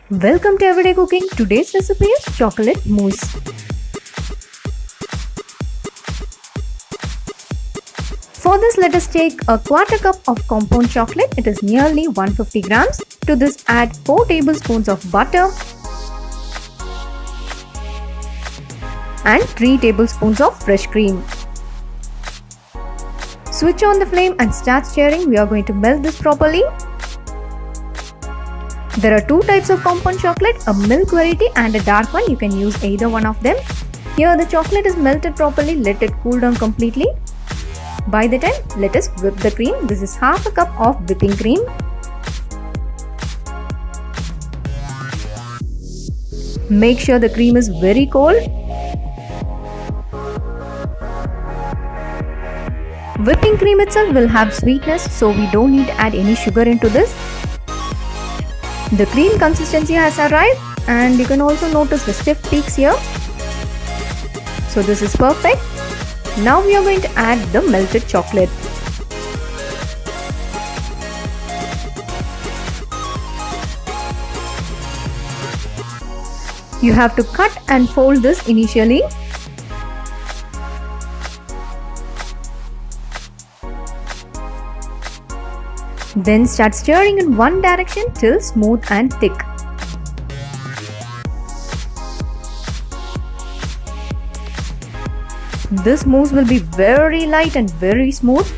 Welcome to Everyday Cooking. Today's recipe is chocolate mousse. For this, let us take a quarter cup of compound chocolate. It is nearly 150 grams. To this, add 4 tablespoons of butter and 3 tablespoons of fresh cream. Switch on the flame and start stirring. We are going to melt this properly. There are 2 types of compound chocolate, a milk variety and a dark one. You can use either one of them. Here the chocolate is melted properly. Let it cool down completely. By the time, let us whip the cream. This is half a cup of whipping cream. Make sure the cream is very cold. Whipping cream itself will have sweetness, so we don't need to add any sugar into this. The cream consistency has arrived and you can also notice the stiff peaks here. So this is perfect. Now we are going to add the melted chocolate. You have to cut and fold this initially. Then start stirring in one direction till smooth and thick. This mousse will be very light and very smooth.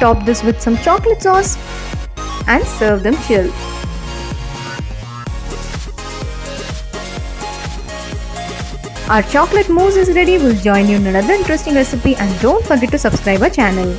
Top this with some chocolate sauce and serve them chilled. Our chocolate mousse is ready. We'll join you in another interesting recipe and don't forget to subscribe our channel.